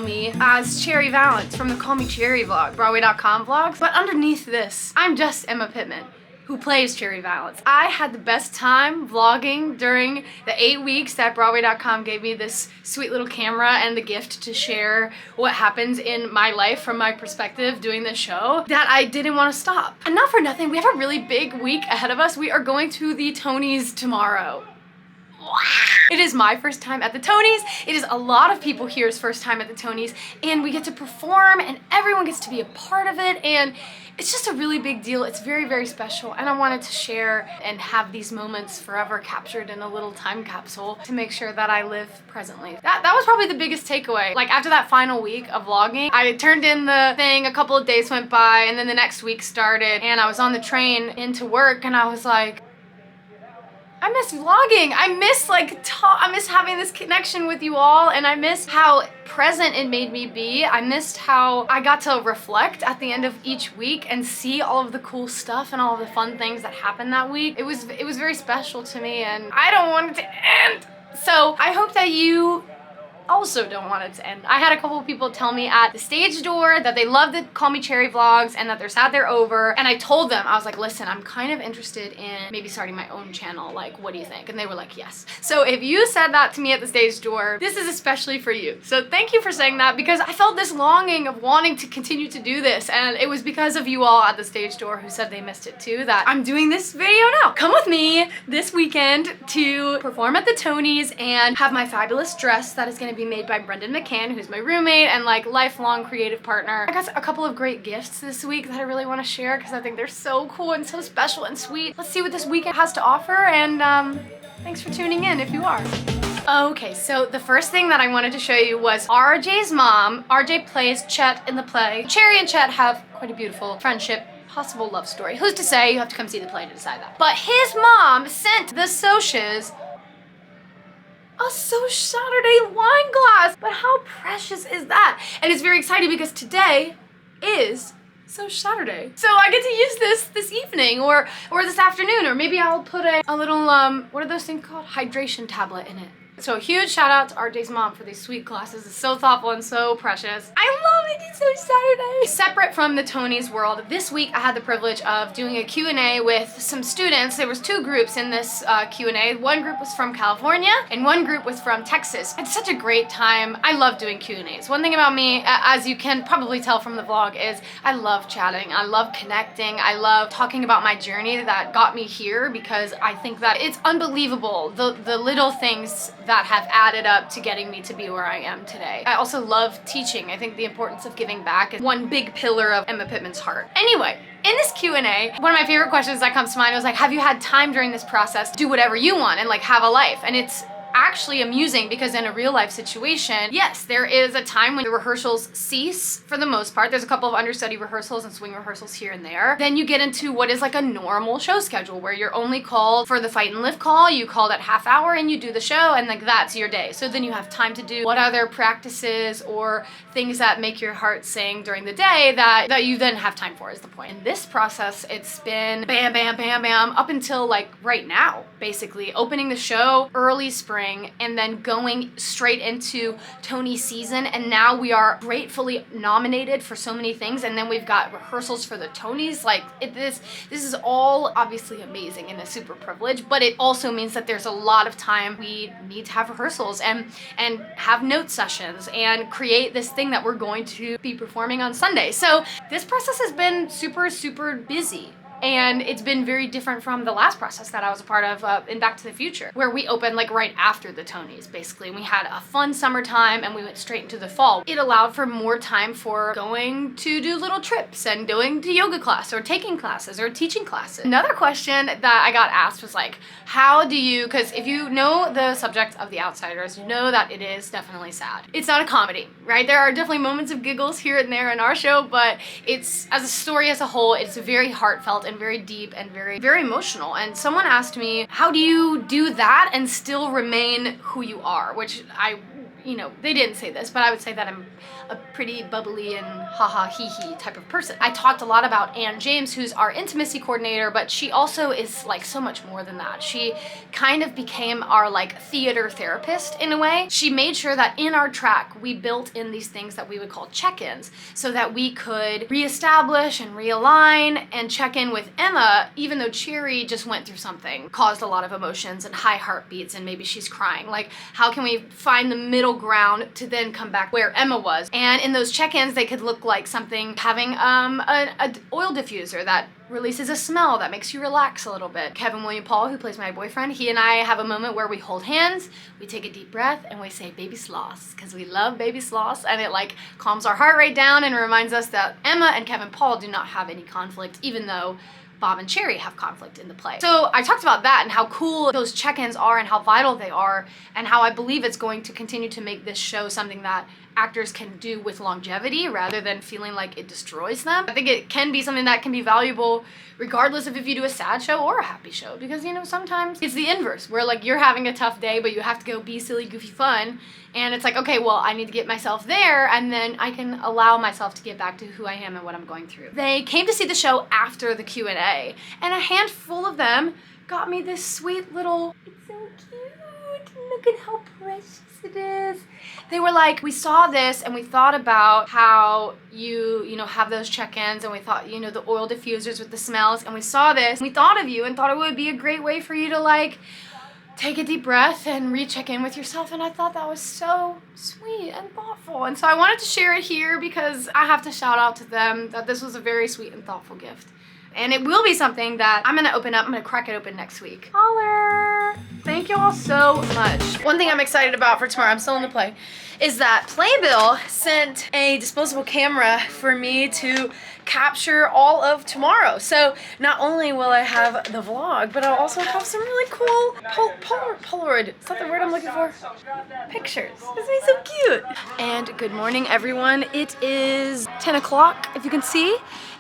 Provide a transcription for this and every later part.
me as Cherry Valance from the Call Me Cherry vlog, Broadway.com vlogs. But underneath this, I'm just Emma Pittman, who plays Cherry Valance. I had the best time vlogging during the 8 weeks that Broadway.com gave me this sweet little camera and the gift to share what happens in my life from my perspective doing this show, that I didn't want to stop. And not for nothing, we have a really big week ahead of us. We are going to the Tonys tomorrow. It is my first time at the Tonys. It is a lot of people here's first time at the Tonys, and we get to perform and everyone gets to be a part of it, and it's just a really big deal. It's very, very special, and I wanted to share and have these moments forever captured in a little time capsule to make sure that I live presently. That was probably the biggest takeaway. Like, after that final week of vlogging, I turned in the thing, a couple of days went by, and then the next week started, and I was on the train into work, and I was like, I miss vlogging. I miss having this connection with you all, and I miss how present it made me be. I missed how I got to reflect at the end of each week and see all of the cool stuff and all of the fun things that happened that week. It was very special to me, and I don't want it to end. So I hope that you also don't want it to end. I had a couple of people tell me at the stage door that they love the Call Me Cherry vlogs and that they're sad they're over, and I told them, I was like, listen, I'm kind of interested in maybe starting my own channel, like, what do you think? And they were like, yes. So if you said that to me at the stage door, this is especially for you. So thank you for saying that, because I felt this longing of wanting to continue to do this, and it was because of you all at the stage door who said they missed it too that I'm doing this video now. Come with me this weekend to perform at the Tonys and have my fabulous dress that is going to be made by Brendan McCann, who's my roommate and like lifelong creative partner. I got a couple of great gifts this week that I really want to share because I think they're so cool and so special and sweet. Let's see what this weekend has to offer, and thanks for tuning in if you are. Okay, so the first thing that I wanted to show you was RJ's mom. RJ plays Chet in the play. Cherry and Chet have quite a beautiful friendship, possible love story. Who's to say? You have to come see the play to decide that. But his mom sent the Soches a So Saturday wine glass. But how precious is that? And it's very exciting because today is So Saturday. So I get to use this evening or this afternoon, or maybe I'll put a little, what are those things called? Hydration tablet in it. So a huge shout out to RJ's mom for these sweet glasses. It's so thoughtful and so precious. I love it. It's So Saturday. Separate from the Tonys world, this week I had the privilege of doing a Q&A with some students. There was two groups in this Q&A. One group was from California and one group was from Texas. It's such a great time. I love doing Q&As. One thing about me, as you can probably tell from the vlog, is I love chatting. I love connecting. I love talking about my journey that got me here, because I think that it's unbelievable the little things that have added up to getting me to be where I am today. I also love teaching. I think the importance of giving back is one big pillar of Emma Pittman's heart. Anyway, in this Q&A, one of my favorite questions that comes to mind was like, have you had time during this process to do whatever you want and like have a life? And it's actually amusing because in a real life situation, yes, there is a time when the rehearsals cease for the most part. There's a couple of understudy rehearsals and swing rehearsals here and there. Then you get into what is like a normal show schedule where you're only called for the fight and lift call, you call that half hour and you do the show, and like that's your day. So then you have time to do what other practices or things that make your heart sing during the day that you then have time for, is the point. In this process, it's been bam, bam, bam, bam, up until like right now, basically. Opening the show early spring, and then going straight into Tony season, and now we are gratefully nominated for so many things, and then we've got rehearsals for the Tonys. Like this is all obviously amazing and a super privilege, but it also means that there's a lot of time we need to have rehearsals and have note sessions and create this thing that we're going to be performing on Sunday. So this process has been super, super busy. And it's been very different from the last process that I was a part of in Back to the Future, where we opened like right after the Tonys, basically. And we had a fun summertime and we went straight into the fall. It allowed for more time for going to do little trips and going to yoga class or taking classes or teaching classes. Another question that I got asked was like, how do you, because if you know the subject of The Outsiders, you know that it is definitely sad. It's not a comedy, right? There are definitely moments of giggles here and there in our show, but it's, as a story as a whole, it's very heartfelt and very deep and very, very emotional. And someone asked me, how do you do that and still remain who you are? Which you know, they didn't say this, but I would say that I'm a pretty bubbly and haha hee hee type of person. I talked a lot about Ann James, who's our intimacy coordinator, but she also is like so much more than that. She kind of became our like theater therapist in a way. She made sure that in our track, we built in these things that we would call check-ins so that we could reestablish and realign and check in with Emma, even though Cherry just went through something, caused a lot of emotions and high heartbeats, and maybe she's crying. Like, how can we find the middle ground to then come back where Emma was? And in those check-ins, they could look like something having an oil diffuser that releases a smell that makes you relax a little bit. Kevin William Paul, who plays my boyfriend, he and I have a moment where we hold hands, we take a deep breath, and we say baby sloths, because we love baby sloths, and it like calms our heart rate down and reminds us that Emma and Kevin Paul do not have any conflict, even though Bob and Cherry have conflict in the play. So I talked about that and how cool those check-ins are and how vital they are, and how I believe it's going to continue to make this show something that actors can do with longevity rather than feeling like it destroys them. I think it can be something that can be valuable regardless of if you do a sad show or a happy show, because, you know, sometimes it's the inverse where like you're having a tough day but you have to go be silly, goofy fun, and it's like, okay, well, I need to get myself there and then I can allow myself to get back to who I am and what I'm going through. They came to see the show after the Q&A, and a handful of them got me this sweet little, it's so cute, look at how precious it is. They were like, we saw this and we thought about how you know, have those check-ins, and we thought, you know, the oil diffusers with the smells, and we saw this, we thought of you and thought it would be a great way for you to like take a deep breath and recheck in with yourself. And I thought that was so sweet and thoughtful. And so I wanted to share it here because I have to shout out to them that this was a very sweet and thoughtful gift. And it will be something that I'm gonna open up. I'm gonna crack it open next week. Holler! Thank you all so much. One thing I'm excited about for tomorrow, I'm still in the play, is that Playbill sent a disposable camera for me to capture all of tomorrow. So not only will I have the vlog, but I'll also have some really cool Polaroid, is that the word I'm looking for? Pictures. This is so cute. And good morning, everyone. It is 10 o'clock, if you can see.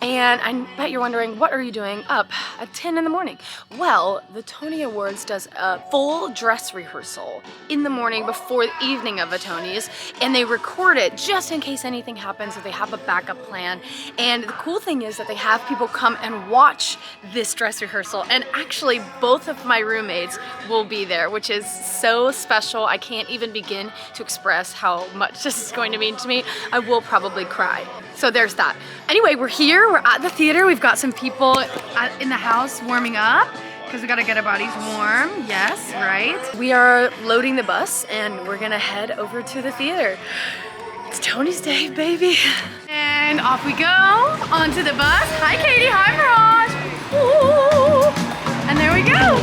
And I bet you're wondering, what are you doing up at 10 in the morning? Well, the Tony Awards does a full dress rehearsal in the morning before the evening of the Tonys, and they record it just in case anything happens, so they have a backup plan. And the cool thing is that they have people come and watch this dress rehearsal, and actually both of my roommates will be there, which is so special. I can't even begin to express how much this is going to mean to me. I will probably cry. So there's that. Anyway, we're here, we're at the theater. We've got some people in the house warming up because we gotta get our bodies warm. Yes, right. We are loading the bus and we're gonna head over to the theater. It's Tony's Day, baby. And off we go onto the bus. Hi, Katie. Hi, Mirage. Ooh. And there we go.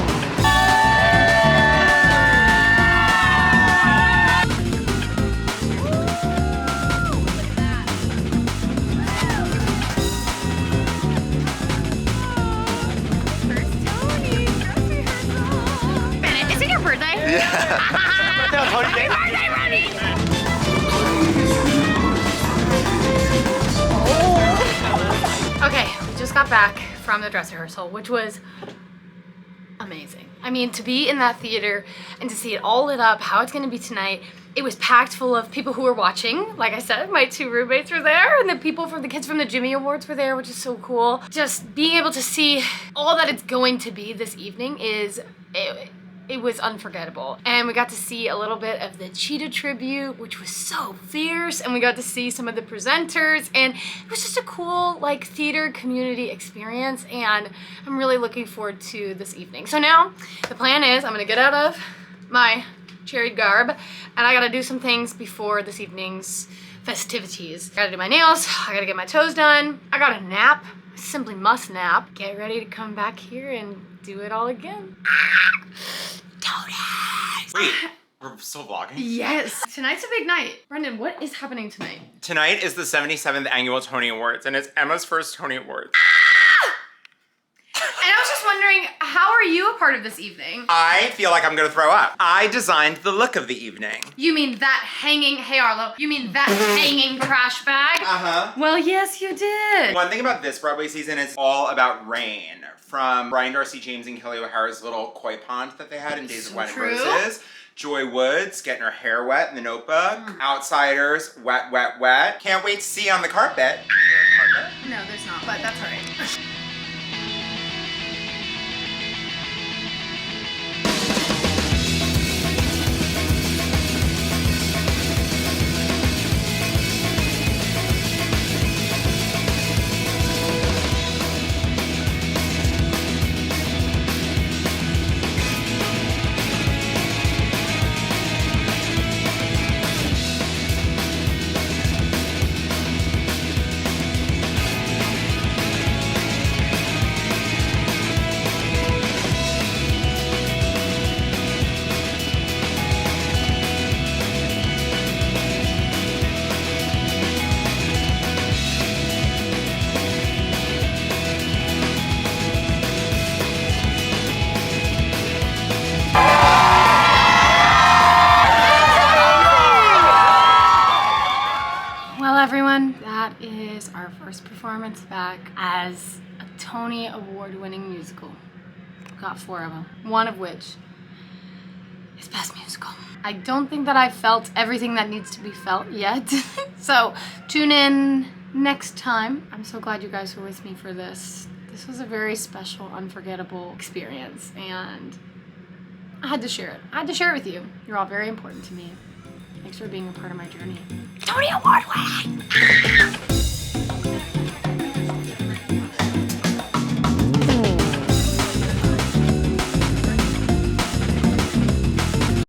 Happy birthday, Ronnie! Oh. Okay, we just got back from the dress rehearsal, which was amazing. I mean, to be in that theater and to see it all lit up, how it's gonna be tonight. It was packed full of people who were watching. Like I said, my two roommates were there, and the people from the kids from the Jimmy Awards were there, which is so cool. Just being able to see all that it's going to be this evening it was unforgettable. And we got to see a little bit of the Cheetah tribute, which was so fierce, and we got to see some of the presenters, and it was just a cool like theater community experience, and I'm really looking forward to this evening. So now the plan is I'm gonna get out of my cherry garb and I gotta do some things before this evening's festivities. I gotta do my nails, I gotta get my toes done, I gotta nap, I simply must nap. Get ready to come back here and do it all again. Wait, we're still vlogging? Yes. Tonight's a big night. Brendan, what is happening tonight? Tonight is the 77th Annual Tony Awards, and it's Emma's first Tony Awards. And I was just wondering, how are you a part of this evening? I feel like I'm gonna throw up. I designed the look of the evening. You mean that hanging, hey Arlo, you mean that hanging trash bag? Uh-huh. Well, yes, you did. One thing about this Broadway season is all about rain. From Brian Darcy James and Kelly O'Hara's little koi pond that they had in Days of Wine and Roses, Joy Woods getting her hair wet in The Notebook. Outsiders, wet, wet, wet. Can't wait to see you on the carpet. No, there's not, but that's all right. Well, everyone, that is our first performance back as a Tony Award-winning musical. We've got 4 of them, one of which is Best Musical. I don't think that I've felt everything that needs to be felt yet, so tune in next time. I'm so glad you guys were with me for this. This was a very special, unforgettable experience, and I had to share it. I had to share it with you. You're all very important to me. Thanks for being a part of my journey. Tony Award winning!